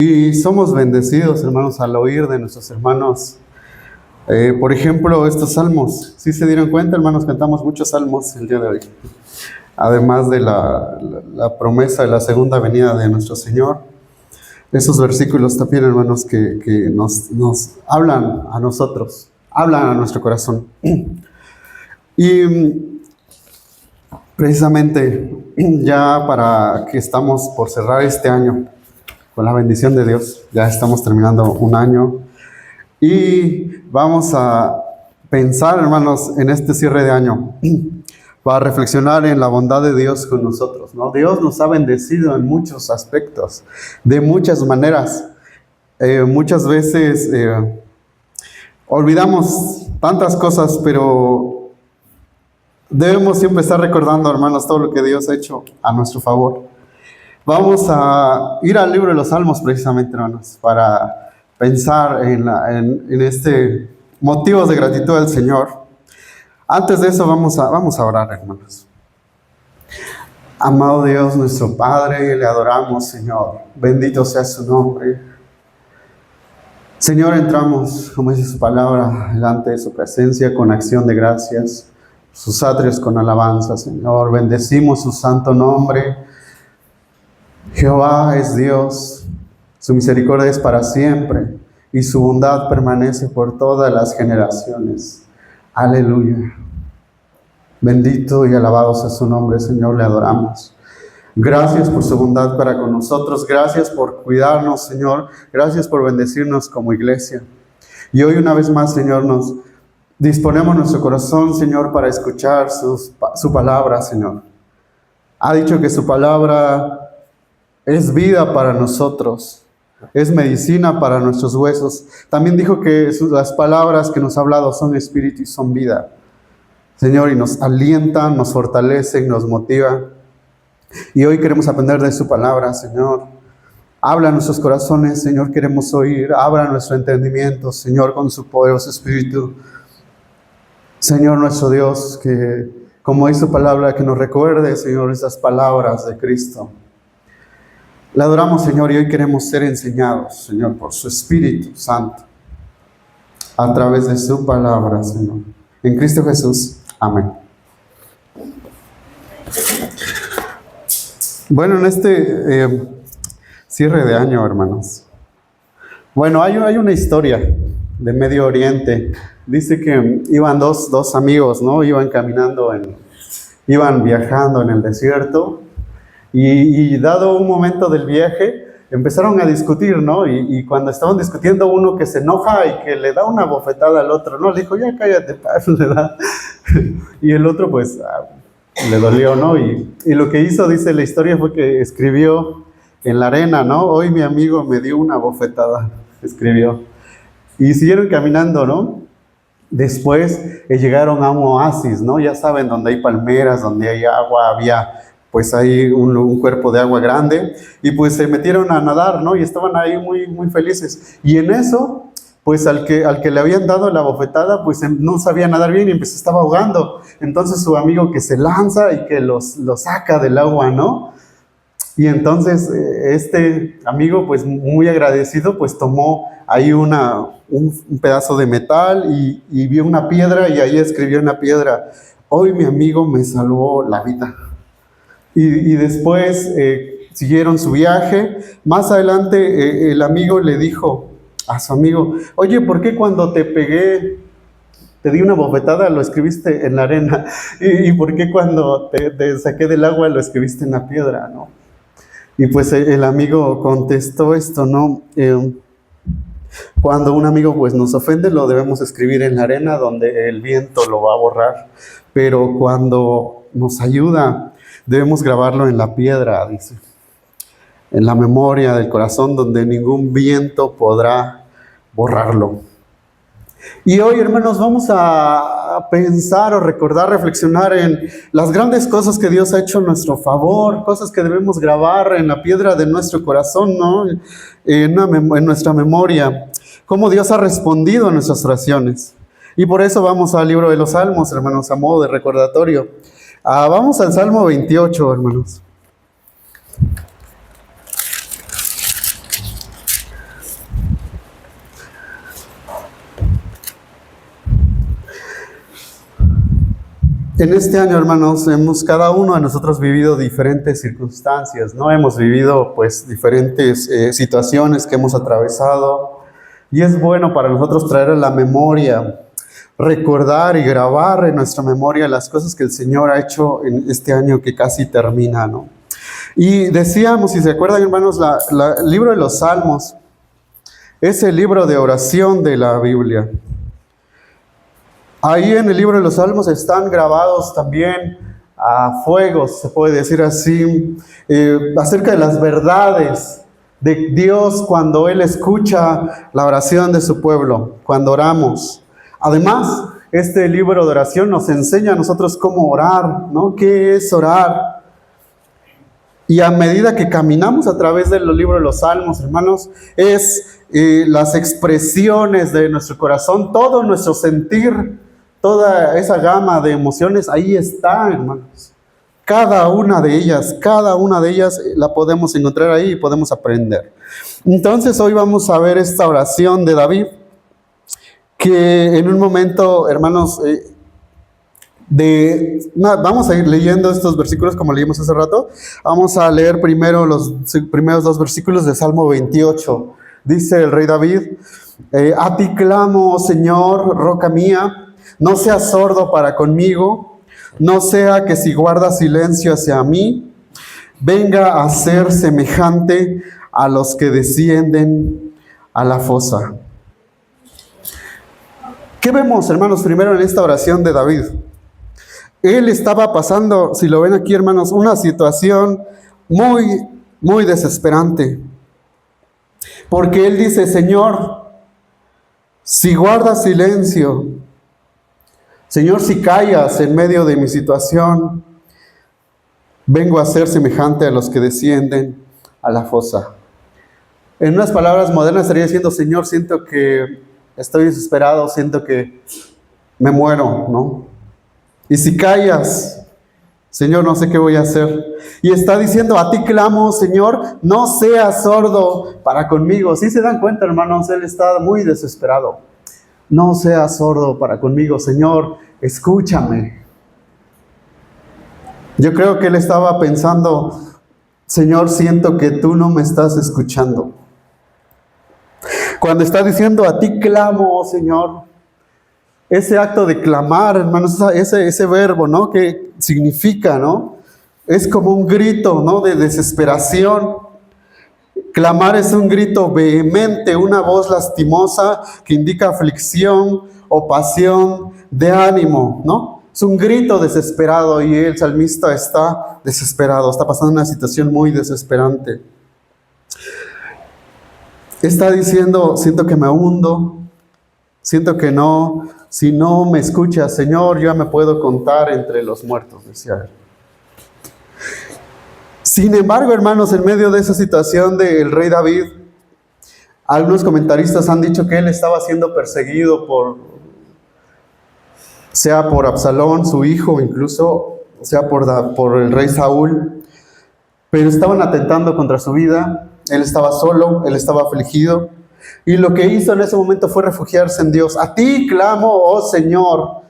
Y somos bendecidos, hermanos, al oír de nuestros hermanos, por ejemplo, estos salmos. ¿Sí se dieron cuenta, hermanos? Cantamos muchos salmos el día de hoy. Además de la promesa de la segunda venida de nuestro Señor. Esos versículos también, hermanos, que nos hablan a nosotros, hablan a nuestro corazón. Y precisamente ya para que estamos por cerrar este año, con la bendición de Dios, ya estamos terminando un año y vamos a pensar, hermanos, en este cierre de año, para reflexionar en la bondad de Dios con nosotros, ¿no? Dios nos ha bendecido en muchos aspectos, de muchas maneras. Muchas veces olvidamos tantas cosas, pero debemos siempre estar recordando, hermanos, todo lo que Dios ha hecho a nuestro favor. Vamos a ir al libro de los Salmos precisamente, hermanos, para pensar en este motivos de gratitud al Señor. Antes de eso vamos a orar, hermanos. Amado Dios, nuestro Padre, le adoramos, Señor. Bendito sea su nombre. Señor, entramos, como dice su palabra, delante de su presencia con acción de gracias, sus atrios con alabanza, Señor. Bendecimos su santo nombre. Jehová es Dios, su misericordia es para siempre y su bondad permanece por todas las generaciones. Aleluya. Bendito y alabado sea su nombre, Señor, le adoramos. Gracias por su bondad para con nosotros, gracias por cuidarnos, Señor, gracias por bendecirnos como iglesia. Y hoy una vez más, Señor, nos disponemos nuestro corazón, Señor, para escuchar su palabra, Señor. Ha dicho que su palabra es vida para nosotros, es medicina para nuestros huesos. También dijo que las palabras que nos ha hablado son espíritu y son vida, Señor, y nos alientan, nos fortalecen, nos motivan. Y hoy queremos aprender de su palabra, Señor. Habla a nuestros corazones, Señor, queremos oír. Abra nuestro entendimiento, Señor, con su poderoso espíritu. Señor nuestro Dios, que como dice su palabra, que nos recuerde, Señor, esas palabras de Cristo. Le adoramos, Señor, y hoy queremos ser enseñados, Señor, por su Espíritu Santo, a través de su palabra, Señor. En Cristo Jesús. Amén. Bueno, en este cierre de año, hermanos. Bueno, hay una historia de Medio Oriente. Dice que iban dos amigos, ¿no? Iban viajando en el desierto. Y dado un momento del viaje, empezaron a discutir, ¿no? Y cuando estaban discutiendo, uno que se enoja y que le da una bofetada al otro, ¿no? Le dijo, ya cállate, le da. Y el otro, pues, le dolió, ¿no? Y lo que hizo, dice la historia, fue que escribió en la arena, ¿no? Hoy mi amigo me dio una bofetada, escribió. Y siguieron caminando, ¿no? Después llegaron a un oasis, ¿no? Ya saben, donde hay palmeras, donde hay agua, había pues hay un cuerpo de agua grande, y pues se metieron a nadar, ¿no? Y estaban ahí muy, muy felices. Y en eso, pues al que le habían dado la bofetada, pues no sabía nadar bien y estaba ahogando. Entonces su amigo que se lanza y que lo saca del agua, ¿no? Y entonces este amigo, pues muy agradecido, pues tomó ahí un pedazo de metal y vio una piedra y ahí escribió en la piedra, hoy mi amigo me salvó la vida. Y después siguieron su viaje. Más adelante el amigo le dijo a su amigo, oye, ¿por qué cuando te pegué, te di una bofetada, lo escribiste en la arena? ¿Y por qué cuando te saqué del agua, lo escribiste en la piedra, no? Y pues el amigo contestó esto, ¿no? Cuando un amigo pues nos ofende, lo debemos escribir en la arena donde el viento lo va a borrar. Pero cuando nos ayuda, debemos grabarlo en la piedra, dice, en la memoria del corazón, donde ningún viento podrá borrarlo. Y hoy, hermanos, vamos a pensar o recordar, reflexionar en las grandes cosas que Dios ha hecho a nuestro favor, cosas que debemos grabar en la piedra de nuestro corazón, ¿no? En nuestra memoria, cómo Dios ha respondido a nuestras oraciones. Y por eso vamos al libro de los Salmos, hermanos, a modo de recordatorio. Vamos al Salmo 28, hermanos. En este año, hermanos, hemos cada uno de nosotros vivido diferentes circunstancias, ¿no? Hemos vivido, pues, diferentes situaciones que hemos atravesado. Y es bueno para nosotros traer a la memoria, recordar y grabar en nuestra memoria las cosas que el Señor ha hecho en este año que casi termina, ¿no? Y decíamos, si se acuerdan, hermanos, el libro de los Salmos es el libro de oración de la Biblia. Ahí en el libro de los Salmos están grabados también a fuego, se puede decir así, acerca de las verdades de Dios cuando Él escucha la oración de su pueblo, cuando oramos. Además, este libro de oración nos enseña a nosotros cómo orar, ¿no? ¿Qué es orar? Y a medida que caminamos a través del libro de los Salmos, hermanos, es las expresiones de nuestro corazón, todo nuestro sentir, toda esa gama de emociones, ahí está, hermanos. Cada una de ellas la podemos encontrar ahí y podemos aprender. Entonces hoy vamos a ver esta oración de David, que en un momento, hermanos, vamos a ir leyendo estos versículos como leímos hace rato. Vamos a leer primero los primeros 2 versículos de Salmo 28. Dice el rey David, a ti clamo, Señor, roca mía, no seas sordo para conmigo, no sea que si guardas silencio hacia mí, venga a ser semejante a los que descienden a la fosa. ¿Qué vemos, hermanos, primero en esta oración de David? Él estaba pasando, si lo ven aquí, hermanos, una situación muy, muy desesperante. Porque él dice, Señor, si guardas silencio, Señor, si callas en medio de mi situación, vengo a ser semejante a los que descienden a la fosa. En unas palabras modernas estaría diciendo, Señor, siento que estoy desesperado, siento que me muero, ¿no? Y si callas, Señor, no sé qué voy a hacer. Y está diciendo, a ti clamo, Señor, no seas sordo para conmigo. Si se dan cuenta, hermanos, él está muy desesperado. No seas sordo para conmigo, Señor, escúchame. Yo creo que él estaba pensando, Señor, siento que tú no me estás escuchando. Cuando está diciendo, a ti clamo, Señor, ese acto de clamar, hermanos, ese verbo, ¿no? Que significa, ¿no? Es como un grito, ¿no? De desesperación. Clamar es un grito vehemente, una voz lastimosa que indica aflicción o pasión de ánimo, ¿no? Es un grito desesperado y el salmista está desesperado, está pasando una situación muy desesperante. Está diciendo, siento que me hundo, siento que no, si no me escuchas, Señor, yo ya me puedo contar entre los muertos, decía él. Sin embargo, hermanos, en medio de esa situación del rey David, algunos comentaristas han dicho que él estaba siendo perseguido sea por Absalón, su hijo, incluso, sea por el rey Saúl, pero estaban atentando contra su vida. Él estaba solo, él estaba afligido, y lo que hizo en ese momento fue refugiarse en Dios. A ti clamo, oh Señor,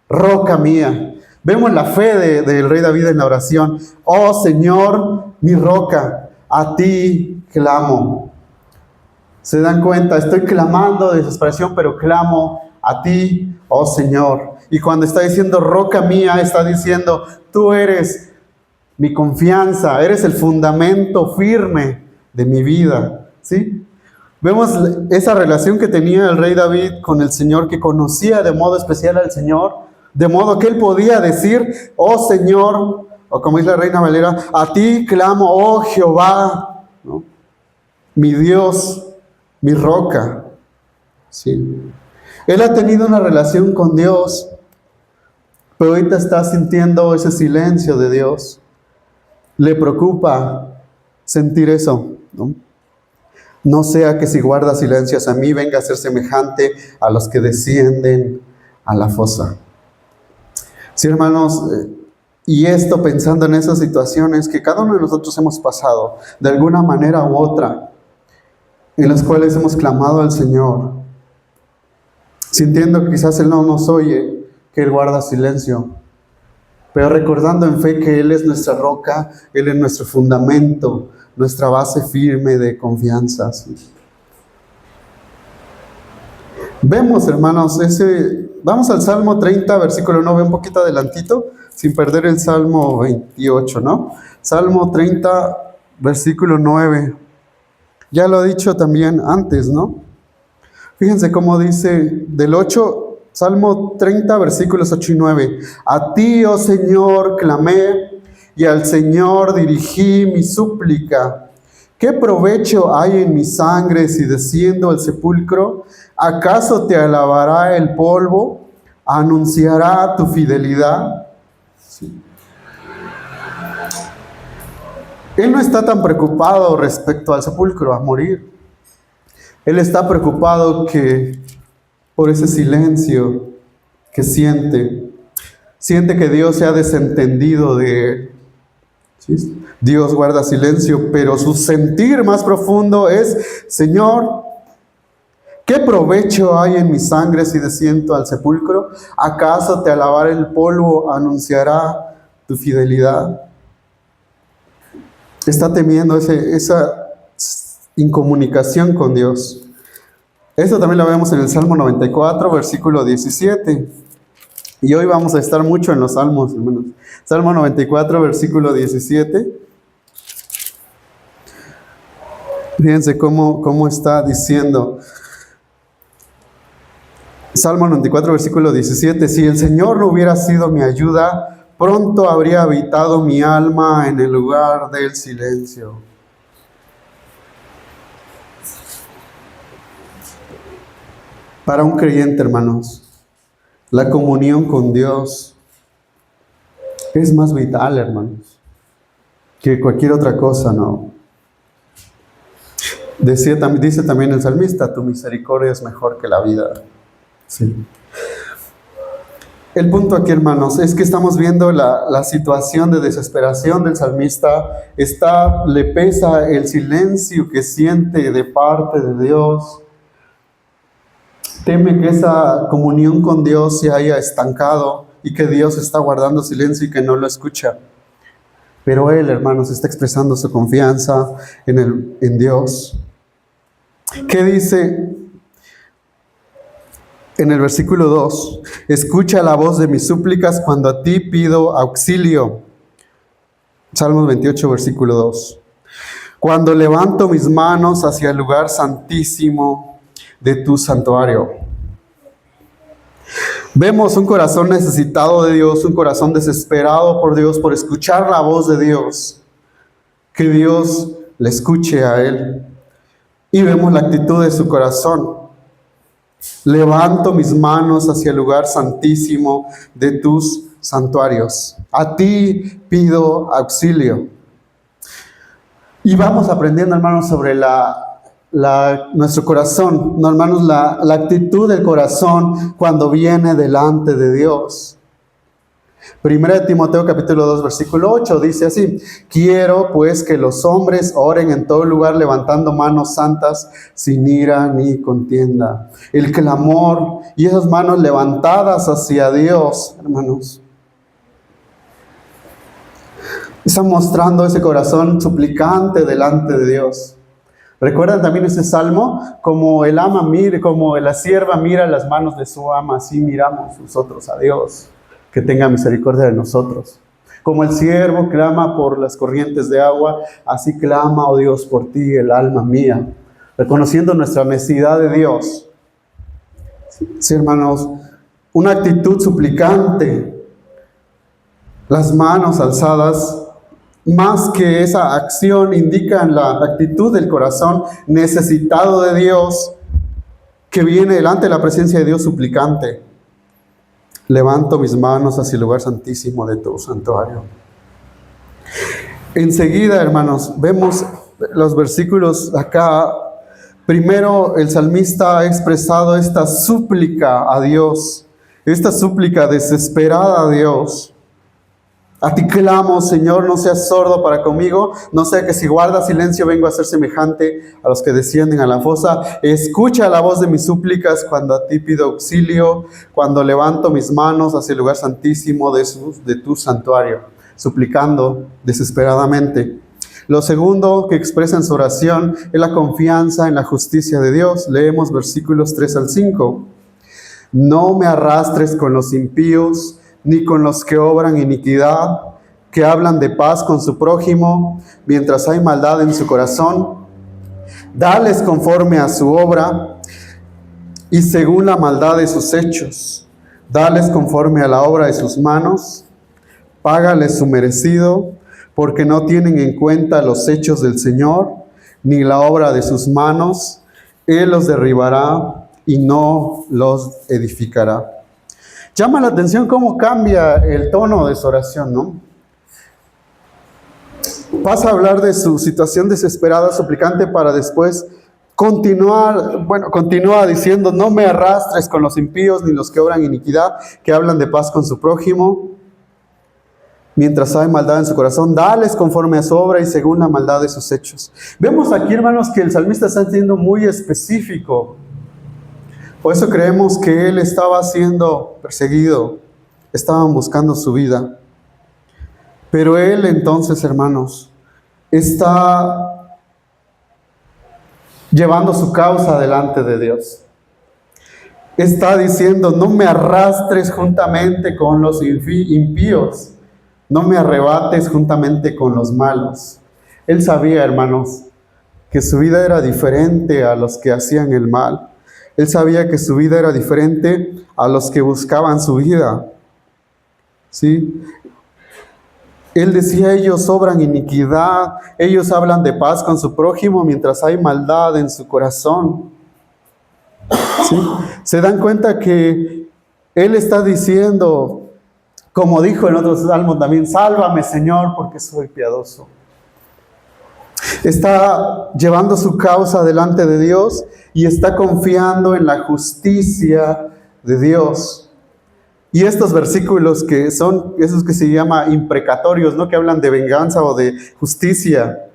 roca mía. Vemos la fe del rey David en la oración. Oh Señor, mi roca, a ti clamo. Se dan cuenta, estoy clamando de desesperación, pero clamo a ti, oh Señor. Y cuando está diciendo roca mía, está diciendo, tú eres mi confianza, eres el fundamento firme de mi vida, ¿sí? Vemos esa relación que tenía el rey David con el Señor, que conocía de modo especial al Señor, de modo que él podía decir, oh Señor, o como dice la Reina Valera, a ti clamo, oh Jehová, ¿no? Mi Dios, mi roca, ¿sí? Él ha tenido una relación con Dios, pero ahorita está sintiendo ese silencio de Dios. Le preocupa sentir eso, ¿no? No sea que si guarda silencios a mí, venga a ser semejante a los que descienden a la fosa. Sí, hermanos, y esto pensando en esas situaciones que cada uno de nosotros hemos pasado, de alguna manera u otra, en las cuales hemos clamado al Señor, sintiendo que quizás Él no nos oye, que Él guarda silencio. pero recordando en fe que Él es nuestra roca, Él es nuestro fundamento, nuestra base firme de confianza. ¿Sí? Vemos, hermanos, vamos al Salmo 30, versículo 9, un poquito adelantito, sin perder el Salmo 28, ¿no? Salmo 30, versículo 9. Ya lo he dicho también antes, ¿no? Fíjense cómo dice del 8, Salmo 30, versículos 8 y 9. A ti, oh Señor, clamé, y al Señor dirigí mi súplica. ¿Qué provecho hay en mi sangre si desciendo al sepulcro? ¿Acaso te alabará el polvo? ¿Anunciará tu fidelidad? Sí. Él no está tan preocupado respecto al sepulcro, a morir. Él está preocupado por ese silencio que siente. Siente que Dios se ha desentendido de él. ¿Sí? Dios guarda silencio, pero su sentir más profundo es: Señor, ¿qué provecho hay en mi sangre si desciendo al sepulcro? ¿Acaso te alabará el polvo? ¿Anunciará tu fidelidad? Está temiendo esa incomunicación con Dios. Esto también lo vemos en el Salmo 94, versículo 17. Y hoy vamos a estar mucho en los salmos, hermanos. Salmo 94, versículo 17. Fíjense cómo está diciendo. Salmo 94, versículo 17. Si el Señor no hubiera sido mi ayuda, pronto habría habitado mi alma en el lugar del silencio. Para un creyente, hermanos, la comunión con Dios es más vital, hermanos, que cualquier otra cosa, ¿no? Dice también el salmista: tu misericordia es mejor que la vida. Sí. El punto aquí, hermanos, es que estamos viendo la situación de desesperación del salmista. Le pesa el silencio que siente de parte de Dios. Teme que esa comunión con Dios se haya estancado y que Dios está guardando silencio y que no lo escucha. Pero él, hermanos, está expresando su confianza en Dios. ¿Qué dice en el versículo 2? Escucha la voz de mis súplicas cuando a ti pido auxilio. Salmos 28, versículo 2. Cuando levanto mis manos hacia el lugar santísimo de tu santuario. Vemos un corazón necesitado de Dios, un corazón desesperado por Dios, por escuchar la voz de Dios. Que Dios le escuche a él. Y vemos la actitud de su corazón. Levanto mis manos hacia el lugar santísimo de tus santuarios. A ti pido auxilio. Y vamos aprendiendo, hermanos, sobre nuestro corazón, no, hermanos, la actitud del corazón cuando viene delante de Dios. Primera de Timoteo capítulo 2, versículo 8 dice así: quiero pues que los hombres oren en todo lugar levantando manos santas sin ira ni contienda. El clamor y esas manos levantadas hacia Dios, hermanos, está mostrando ese corazón suplicante delante de Dios. ¿Recuerdan también ese salmo? Como la sierva mira las manos de su ama, así miramos nosotros a Dios, que tenga misericordia de nosotros. Como el siervo clama por las corrientes de agua, así clama, oh Dios, por ti el alma mía, reconociendo nuestra necesidad de Dios. Sí, hermanos, una actitud suplicante, las manos alzadas, más que esa acción, indican la actitud del corazón necesitado de Dios, que viene delante de la presencia de Dios suplicante. Levanto mis manos hacia el lugar santísimo de tu santuario. Enseguida, hermanos, vemos los versículos acá. Primero, el salmista ha expresado esta súplica a Dios, esta súplica desesperada a Dios. A ti clamo, Señor, no seas sordo para conmigo, no sea que si guardas silencio vengo a ser semejante a los que descienden a la fosa. Escucha la voz de mis súplicas cuando a ti pido auxilio, cuando levanto mis manos hacia el lugar santísimo de tu santuario, suplicando desesperadamente. Lo segundo que expresa en su oración es la confianza en la justicia de Dios. Leemos versículos 3 al 5. No me arrastres con los impíos, ni con los que obran iniquidad, que hablan de paz con su prójimo, mientras hay maldad en su corazón. Dales conforme a su obra y según la maldad de sus hechos. Dales conforme a la obra de sus manos. Págales su merecido, porque no tienen en cuenta los hechos del Señor, ni la obra de sus manos. Él los derribará y no los edificará. Llama la atención cómo cambia el tono de su oración, ¿no? Pasa a hablar de su situación desesperada, suplicante, para después continúa diciendo: no me arrastres con los impíos, ni los que obran iniquidad, que hablan de paz con su prójimo, mientras hay maldad en su corazón. Dales conforme a su obra y según la maldad de sus hechos. Vemos aquí, hermanos, que el salmista está siendo muy específico. Por eso creemos que él estaba siendo perseguido, estaban buscando su vida. Pero él entonces, hermanos, está llevando su causa delante de Dios. Está diciendo: no me arrastres juntamente con los impíos, no me arrebates juntamente con los malos. Él sabía, hermanos, que su vida era diferente a los que hacían el mal. Él sabía que su vida era diferente a los que buscaban su vida. ¿Sí? Él decía: ellos obran iniquidad, ellos hablan de paz con su prójimo mientras hay maldad en su corazón. ¿Sí? Se dan cuenta que él está diciendo, como dijo en otros salmos también: sálvame, Señor, porque soy piadoso. Está llevando su causa delante de Dios y está confiando en la justicia de Dios. Y estos versículos, que son esos que se llaman imprecatorios, ¿no?, que hablan de venganza o de justicia,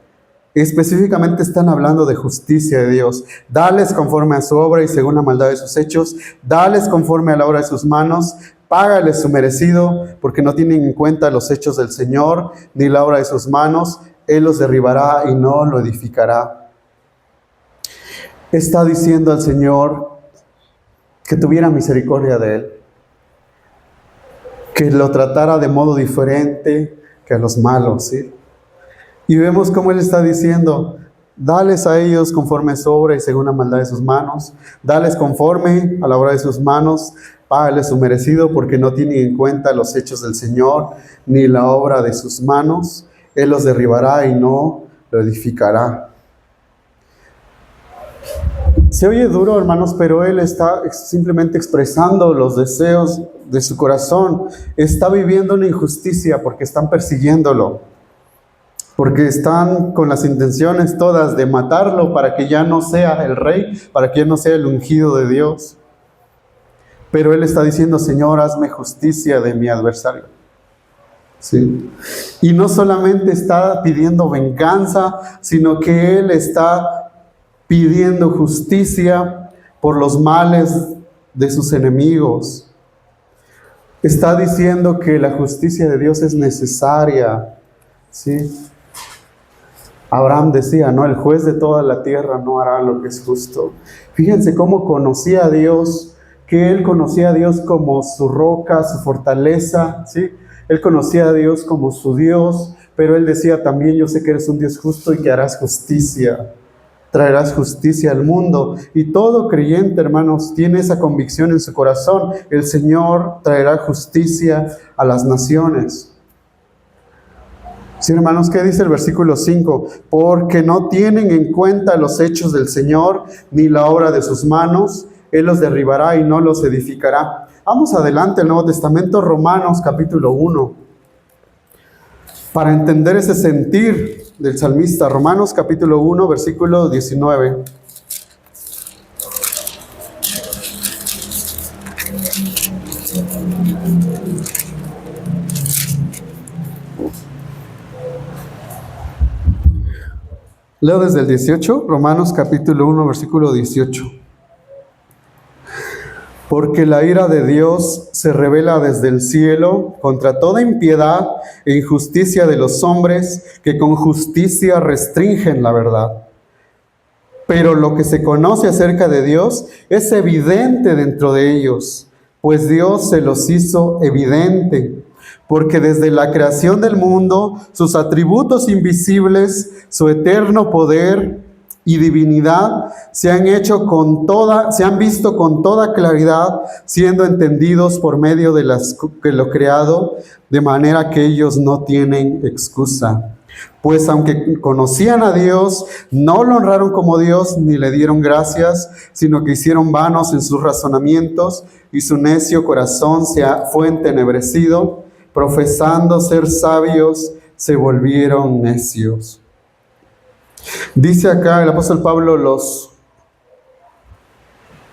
específicamente están hablando de justicia de Dios. Dales conforme a su obra y según la maldad de sus hechos. Dales conforme a la obra de sus manos. Págales su merecido, porque no tienen en cuenta los hechos del Señor, ni la obra de sus manos. Él los derribará y no lo edificará. Está diciendo al Señor que tuviera misericordia de él, que lo tratara de modo diferente que a los malos, ¿sí? Y vemos cómo él está diciendo: dales a ellos conforme a su obra y según la maldad de sus manos. Dales conforme a la obra de sus manos. Págales su merecido, porque no tienen en cuenta los hechos del Señor, ni la obra de sus manos. Él los derribará y no lo edificará. Se oye duro, hermanos, pero él está simplemente expresando los deseos de su corazón. Está viviendo una injusticia porque están persiguiéndolo, porque están con las intenciones todas de matarlo para que ya no sea el rey, para que ya no sea el ungido de Dios. Pero él está diciendo: Señor, hazme justicia de mi adversario. ¿Sí? Y no solamente está pidiendo venganza, sino que él está pidiendo justicia por los males de sus enemigos. Está diciendo que la justicia de Dios es necesaria. ¿Sí? Abraham decía, ¿no?, el juez de toda la tierra no hará lo que es justo. Fíjense cómo conocía a Dios, que él conocía a Dios como su roca, su fortaleza, ¿sí? Él conocía a Dios como su Dios, pero él decía también: yo sé que eres un Dios justo y que harás justicia, traerás justicia al mundo. Y todo creyente, hermanos, tiene esa convicción en su corazón: el Señor traerá justicia a las naciones. Sí, hermanos, ¿qué dice el versículo 5? Porque no tienen en cuenta los hechos del Señor, ni la obra de sus manos. Él los derribará y no los edificará. Vamos adelante al Nuevo Testamento, Romanos capítulo 1. Para entender ese sentir del salmista, Romanos capítulo 1, versículo 19. Leo desde el 18, Romanos capítulo 1, versículo 18. Porque la ira de Dios se revela desde el cielo contra toda impiedad e injusticia de los hombres que con justicia restringen la verdad. Pero lo que se conoce acerca de Dios es evidente dentro de ellos, pues Dios se los hizo evidente, porque desde la creación del mundo, sus atributos invisibles, su eterno poder y divinidad se han visto con toda claridad, siendo entendidos por medio de lo creado, de manera que ellos no tienen excusa. Pues aunque conocían a Dios, no lo honraron como Dios ni le dieron gracias, sino que hicieron vanos en sus razonamientos y su necio corazón fue entenebrecido, profesando ser sabios, se volvieron necios. Dice acá el apóstol Pablo, los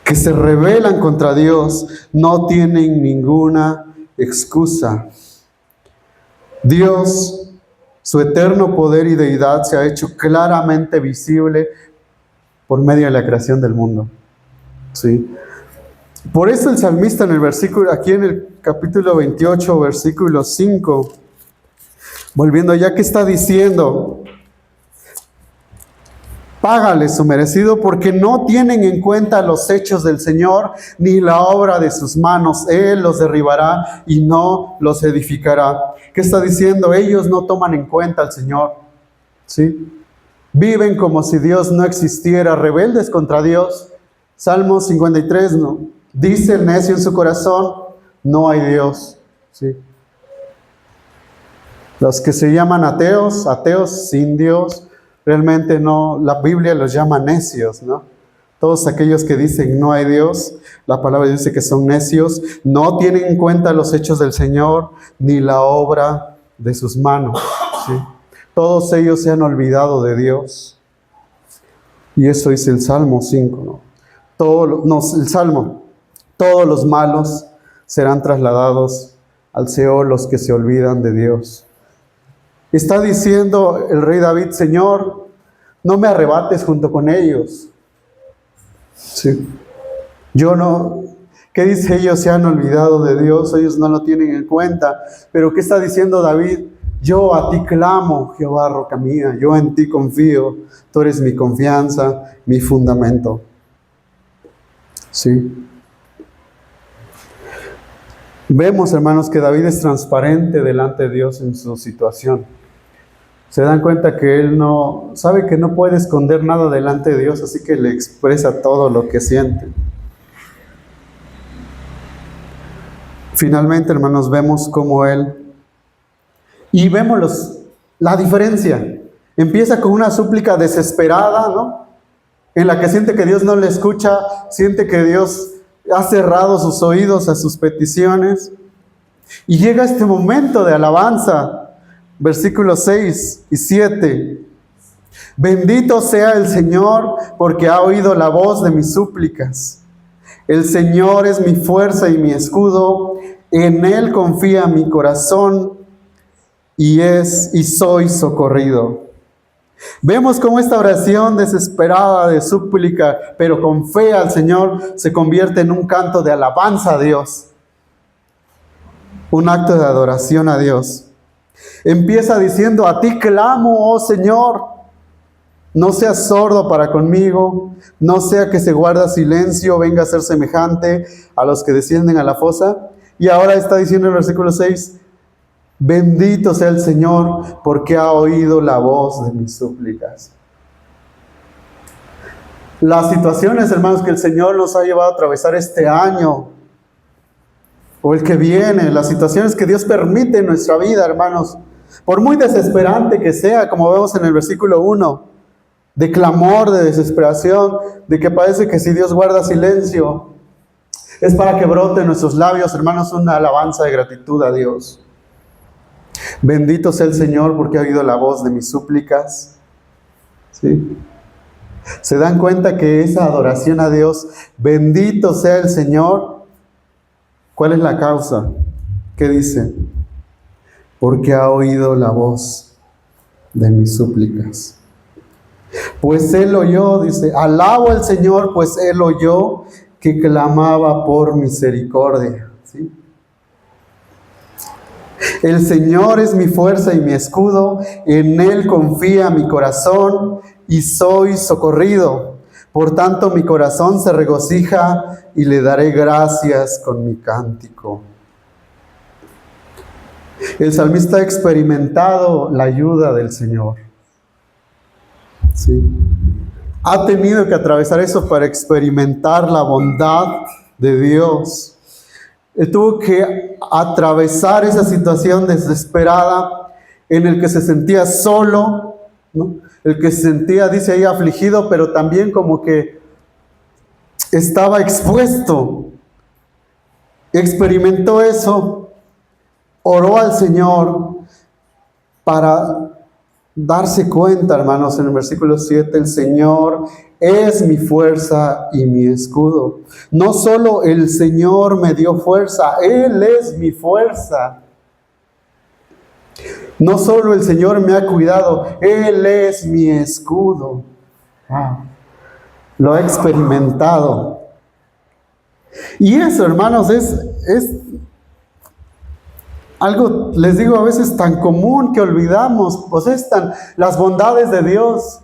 que se rebelan contra Dios no tienen ninguna excusa. Dios, su eterno poder y deidad se ha hecho claramente visible por medio de la creación del mundo. ¿Sí? Por eso el salmista aquí en el capítulo 28, versículo 5, volviendo ya que está diciendo, págale su merecido porque no tienen en cuenta los hechos del Señor ni la obra de sus manos. Él los derribará y no los edificará. ¿Qué está diciendo? Ellos no toman en cuenta al Señor. ¿Sí? Viven como si Dios no existiera, rebeldes contra Dios. Salmo 53, ¿no? Dice el necio en su corazón, no hay Dios. ¿Sí? Los que se llaman ateos sin Dios, realmente no, la Biblia los llama necios, ¿no? Todos aquellos que dicen no hay Dios, la palabra dice que son necios, no tienen en cuenta los hechos del Señor, ni la obra de sus manos, ¿sí? Todos ellos se han olvidado de Dios. Y eso dice el Salmo 5, ¿no? El Salmo, todos los malos serán trasladados al Seol, los que se olvidan de Dios. Está diciendo el rey David, Señor, no me arrebates junto con ellos. Sí. ¿Qué dice? Ellos se han olvidado de Dios, ellos no lo tienen en cuenta. Pero ¿qué está diciendo David? Yo a ti clamo, Jehová, roca mía, yo en ti confío, tú eres mi confianza, mi fundamento. Sí. Vemos, hermanos, que David es transparente delante de Dios en su situación. Se dan cuenta que él sabe que no puede esconder nada delante de Dios, así que le expresa todo lo que siente. Finalmente, hermanos, vemos cómo y vemos la diferencia. Empieza con una súplica desesperada, ¿no? En la que siente que Dios no le escucha, siente que Dios ha cerrado sus oídos a sus peticiones. Y llega este momento de alabanza, versículos 6 y 7. Bendito sea el Señor, porque ha oído la voz de mis súplicas. El Señor es mi fuerza y mi escudo, en Él confía mi corazón y soy socorrido. Vemos cómo esta oración desesperada de súplica, pero con fe al Señor, se convierte en un canto de alabanza a Dios. Un acto de adoración a Dios. Empieza diciendo, a ti clamo, oh Señor. No seas sordo para conmigo, no sea que se guarda silencio, venga a ser semejante a los que descienden a la fosa. Y ahora está diciendo en el versículo 6, bendito sea el Señor, porque ha oído la voz de mis súplicas. Las situaciones, hermanos, que el Señor nos ha llevado a atravesar este año, o el que viene, las situaciones que Dios permite en nuestra vida, hermanos, por muy desesperante que sea, como vemos en el versículo 1, de clamor, de desesperación, de que parece que si Dios guarda silencio, es para que brote en nuestros labios, hermanos, una alabanza de gratitud a Dios. Bendito sea el Señor porque ha oído la voz de mis súplicas. ¿Sí? ¿Se dan cuenta que esa adoración a Dios, bendito sea el Señor? ¿Cuál es la causa? ¿Qué dice? Porque ha oído la voz de mis súplicas. Pues Él oyó, dice, alabo al Señor, pues Él oyó que clamaba por misericordia. ¿Sí? El Señor es mi fuerza y mi escudo, en Él confía mi corazón y soy socorrido. Por tanto, mi corazón se regocija y le daré gracias con mi cántico. El salmista ha experimentado la ayuda del Señor. Sí. Ha tenido que atravesar eso para experimentar la bondad de Dios. Él tuvo que atravesar esa situación desesperada en el que se sentía solo, ¿no? El que se sentía, dice ahí, afligido, pero también como que estaba expuesto. Experimentó eso, oró al Señor para darse cuenta, hermanos, en el versículo 7, el Señor es mi fuerza y mi escudo. No solo el Señor me dio fuerza, Él es mi fuerza. No solo el Señor me ha cuidado, Él es mi escudo. Lo he experimentado. Y eso, hermanos, es algo, les digo, a veces tan común que olvidamos, pues las bondades de Dios.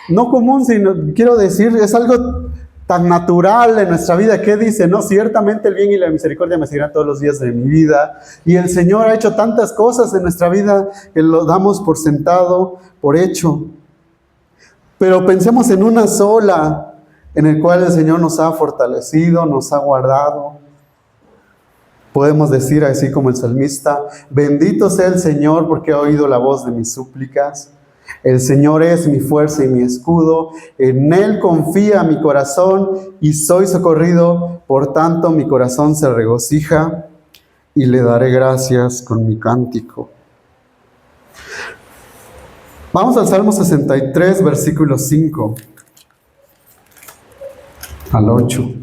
No común, sino, quiero decir, es algo tan natural en nuestra vida. ¿Qué dice? No, ciertamente el bien y la misericordia me seguirán todos los días de mi vida. Y el Señor ha hecho tantas cosas en nuestra vida que lo damos por sentado, por hecho. Pero pensemos en una sola, en el cual el Señor nos ha fortalecido, nos ha guardado. Podemos decir así como el salmista, bendito sea el Señor porque ha oído la voz de mis súplicas. El Señor es mi fuerza y mi escudo, en Él confía mi corazón y soy socorrido, por tanto mi corazón se regocija y le daré gracias con mi cántico. Vamos al Salmo 63, versículo 5 al 8.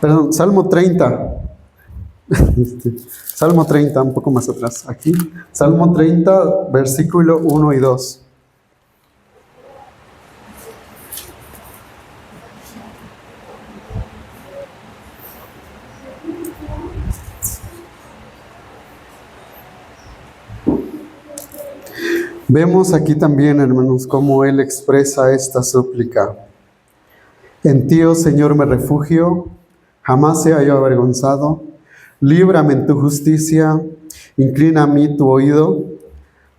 Perdón, Salmo 30. Salmo 30, un poco más atrás. Aquí, Salmo 30, versículo 1 y 2. Vemos aquí también, hermanos, cómo Él expresa esta súplica. En ti, oh Señor, me refugio, jamás sea yo avergonzado. Líbrame en tu justicia, inclina a mí tu oído,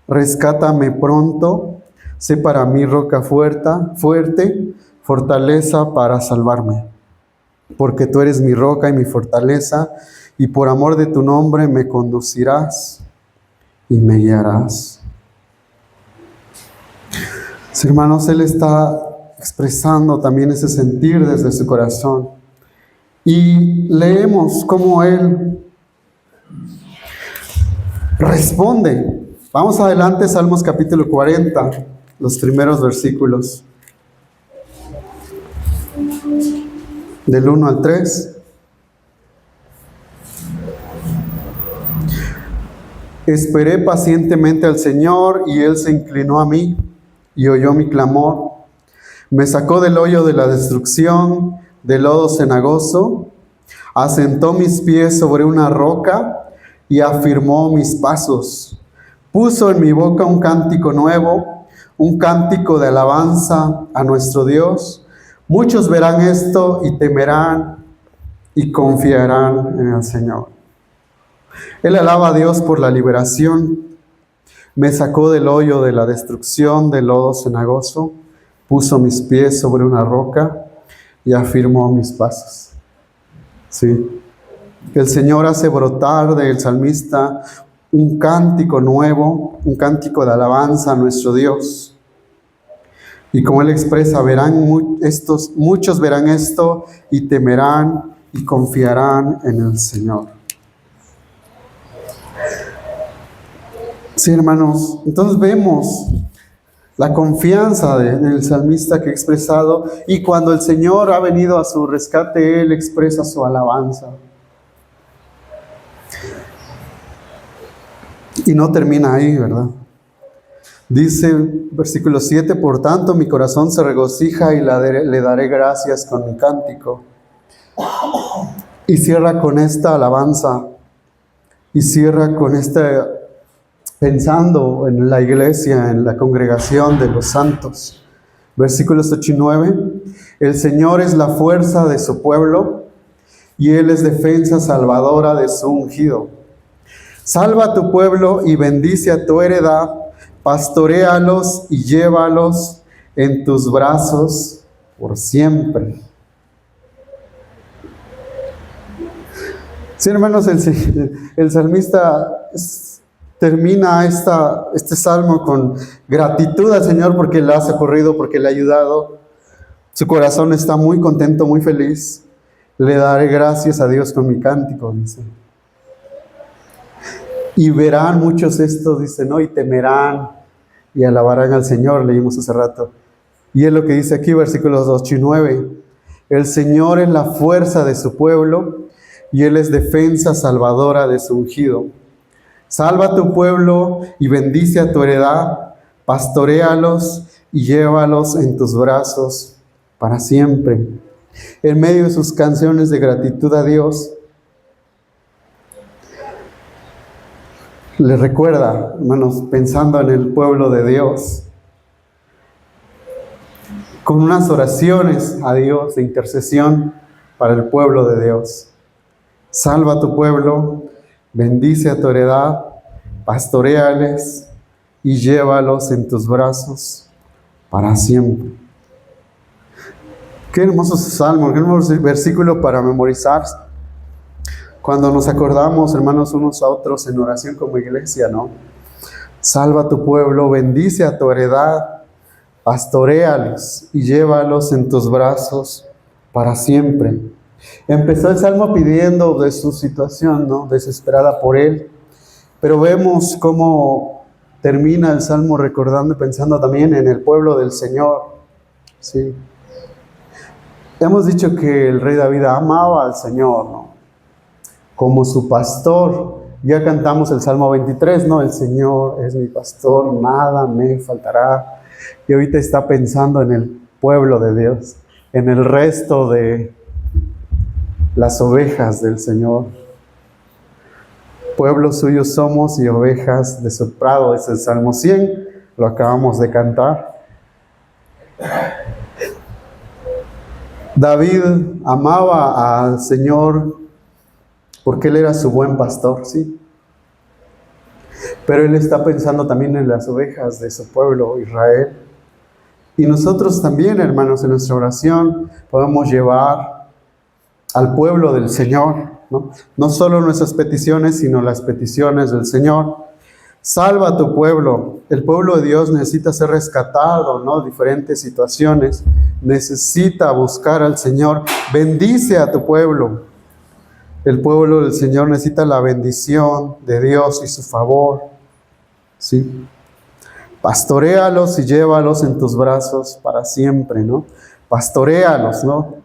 rescátame pronto, sé para mí roca fuerte, fortaleza para salvarme. Porque tú eres mi roca y mi fortaleza, y por amor de tu nombre me conducirás y me guiarás. Sí, hermanos, Él está expresando también ese sentir desde su corazón. Y leemos cómo Él responde. Vamos adelante, Salmos capítulo 40, los primeros versículos. Del 1 al 3. Esperé pacientemente al Señor y Él se inclinó a mí y oyó mi clamor. Me sacó del hoyo de la destrucción, del lodo cenagoso, asentó mis pies sobre una roca y afirmó mis pasos. Puso en mi boca un cántico nuevo, un cántico de alabanza a nuestro Dios. Muchos verán esto y temerán y confiarán en el Señor. Él alaba a Dios por la liberación. Me sacó del hoyo de la destrucción, del lodo cenagoso, puso mis pies sobre una roca y afirmó mis pasos. Sí. El Señor hace brotar del salmista un cántico nuevo, un cántico de alabanza a nuestro Dios. Y como Él expresa, muchos verán esto y temerán y confiarán en el Señor. Sí, hermanos, entonces vemos la confianza del salmista que ha expresado, y cuando el Señor ha venido a su rescate, Él expresa su alabanza. Y no termina ahí, ¿verdad? Dice, versículo 7, por tanto mi corazón se regocija y le daré gracias con mi cántico. Y cierra con esta alabanza, y cierra con pensando en la iglesia, en la congregación de los santos. Versículos 8 y 9, el Señor es la fuerza de su pueblo, y Él es defensa salvadora de su ungido. Salva a tu pueblo y bendice a tu heredad, pastoréalos y llévalos en tus brazos por siempre. Sí, hermanos, el salmista termina este salmo con gratitud al Señor porque le ha socorrido, porque le ha ayudado. Su corazón está muy contento, muy feliz. Le daré gracias a Dios con mi cántico, dice. Y verán muchos esto, dice, ¿no? Y temerán y alabarán al Señor, leímos hace rato. Y es lo que dice aquí, versículos 8 y 9. El Señor es la fuerza de su pueblo, y Él es defensa salvadora de su ungido. Salva a tu pueblo y bendice a tu heredad, pastoréalos y llévalos en tus brazos para siempre. En medio de sus canciones de gratitud a Dios, le recuerda, hermanos, pensando en el pueblo de Dios, con unas oraciones a Dios de intercesión para el pueblo de Dios. Salva a tu pueblo, bendice a tu heredad, pastoréales y llévalos en tus brazos para siempre. Qué hermoso salmo, qué hermoso versículo para memorizar. Cuando nos acordamos, hermanos, unos a otros en oración como iglesia, ¿no? Salva a tu pueblo, bendice a tu heredad, pastoréalos y llévalos en tus brazos para siempre. Empezó el salmo pidiendo de su situación, ¿no? Desesperada por él. Pero vemos cómo termina el salmo recordando y pensando también en el pueblo del Señor. Sí. Hemos dicho que el rey David amaba al Señor, ¿no? Como su pastor. Ya cantamos el Salmo 23, ¿no? El Señor es mi pastor, nada me faltará. Y ahorita está pensando en el pueblo de Dios, en el resto de las ovejas del Señor. Pueblo suyo somos y ovejas de su prado, es el Salmo 100, lo acabamos de cantar. David amaba al Señor porque Él era su buen pastor, sí. Pero Él está pensando también en las ovejas de su pueblo, Israel. Y nosotros también, hermanos, en nuestra oración podemos llevar al pueblo del Señor, ¿no? No solo nuestras peticiones, sino las peticiones del Señor. Salva a tu pueblo. El pueblo de Dios necesita ser rescatado, ¿no? Diferentes situaciones. Necesita buscar al Señor. Bendice a tu pueblo. El pueblo del Señor necesita la bendición de Dios y su favor. ¿Sí? Pastoréalos y llévalos en tus brazos para siempre, ¿no? Pastoréalos, ¿no?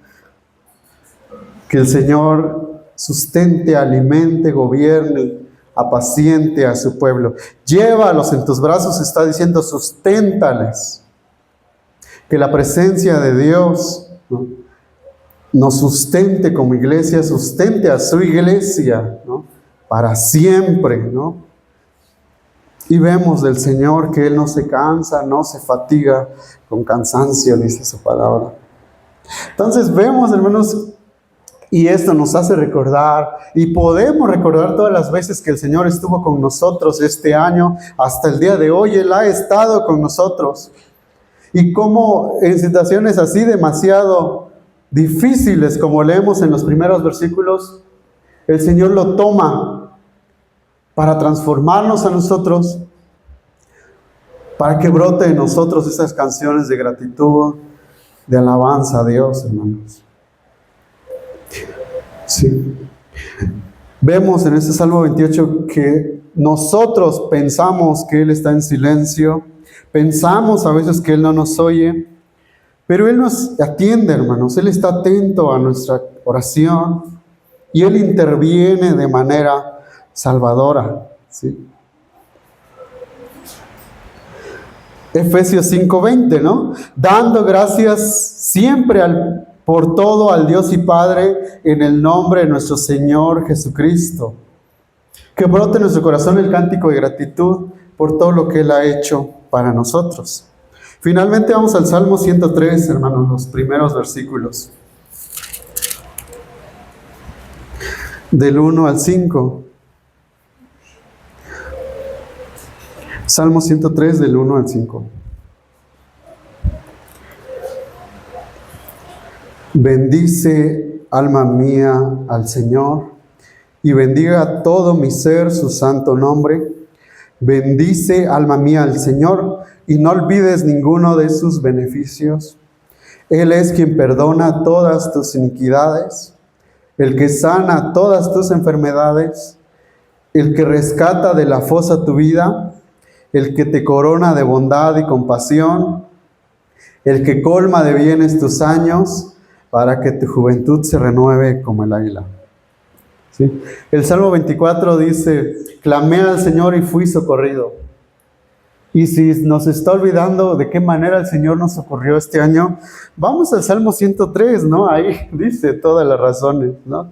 Que el Señor sustente, alimente, gobierne, apaciente a su pueblo. Llévalos en tus brazos, está diciendo, susténtales. Que la presencia de Dios, ¿no?, nos sustente como iglesia, sustente a su iglesia, ¿no?, para siempre, ¿no? Y vemos del Señor que Él no se cansa, no se fatiga con cansancio, dice su palabra. Entonces vemos, hermanos, y esto nos hace recordar, y podemos recordar todas las veces que el Señor estuvo con nosotros este año, hasta el día de hoy, Él ha estado con nosotros. Y cómo en situaciones así demasiado difíciles, como leemos en los primeros versículos, el Señor lo toma para transformarnos a nosotros, para que brote en nosotros esas canciones de gratitud, de alabanza a Dios, hermanos. Sí. Vemos en este Salmo 28 que nosotros pensamos que Él está en silencio, pensamos a veces que Él no nos oye, pero Él nos atiende, hermanos. Él está atento a nuestra oración y Él interviene de manera salvadora, ¿sí? Efesios 5:20, ¿no? Dando gracias siempre por todo al Dios y Padre en el nombre de nuestro Señor Jesucristo. Que brote en nuestro corazón el cántico de gratitud por todo lo que Él ha hecho para nosotros. Finalmente vamos al Salmo 103, hermanos, los primeros versículos. Del 1 al 5. Salmo 103 del 1 al 5. Bendice, alma mía, al Señor, y bendiga todo mi ser su santo nombre. Bendice, alma mía, al Señor, y no olvides ninguno de sus beneficios. Él es quien perdona todas tus iniquidades, el que sana todas tus enfermedades, el que rescata de la fosa tu vida, el que te corona de bondad y compasión, el que colma de bienes tus años, para que tu juventud se renueve como el águila. ¿Sí? El Salmo 24 dice, clamé al Señor y fui socorrido. Y si nos está olvidando de qué manera el Señor nos socorrió este año, vamos al Salmo 103, ¿no? Ahí dice todas las razones, ¿no?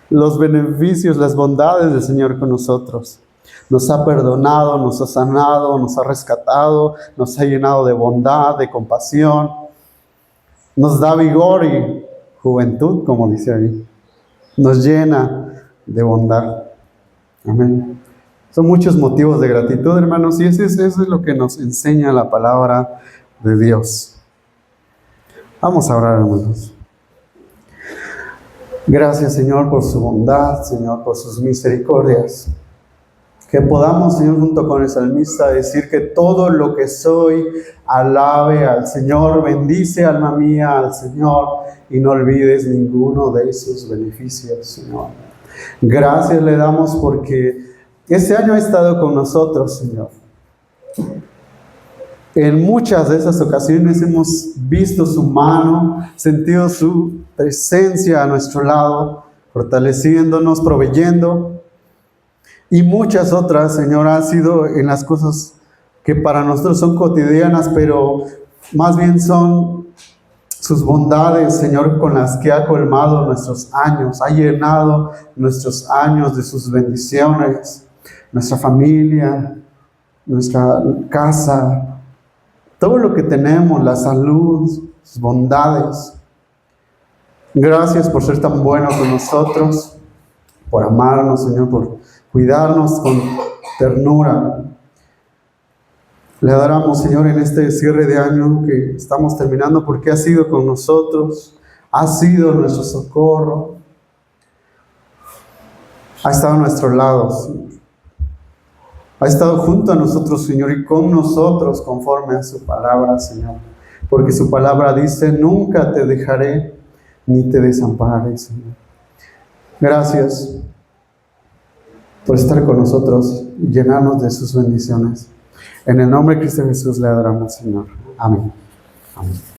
Los beneficios, las bondades del Señor con nosotros. Nos ha perdonado, nos ha sanado, nos ha rescatado, nos ha llenado de bondad, de compasión. Nos da vigor y juventud, como dice ahí. Nos llena de bondad. Amén. Son muchos motivos de gratitud, hermanos, y eso es lo que nos enseña la palabra de Dios. Vamos a orar, hermanos. Gracias, Señor, por su bondad, Señor, por sus misericordias. Que podamos, Señor, junto con el salmista, decir que todo lo que soy, alabe al Señor, bendice, alma mía, al Señor, y no olvides ninguno de sus beneficios, Señor. Gracias le damos porque este año ha estado con nosotros, Señor. En muchas de esas ocasiones hemos visto su mano, sentido su presencia a nuestro lado, fortaleciéndonos, proveyendo. Y muchas otras, Señor, han sido en las cosas que para nosotros son cotidianas, pero más bien son sus bondades, Señor, con las que ha colmado nuestros años, ha llenado nuestros años de sus bendiciones, nuestra familia, nuestra casa, todo lo que tenemos, la salud, sus bondades. Gracias por ser tan bueno con nosotros, por amarnos, Señor, por cuidarnos con ternura. Le adoramos, Señor, en este cierre de año que estamos terminando, porque ha sido con nosotros, ha sido nuestro socorro, ha estado a nuestro lado, Señor. Ha estado junto a nosotros, Señor, y con nosotros conforme a su palabra, Señor. Porque su palabra dice, nunca te dejaré ni te desampararé, Señor. Gracias por estar con nosotros y llenarnos de sus bendiciones. En el nombre de Cristo Jesús le adoramos, Señor. Amén. Amén.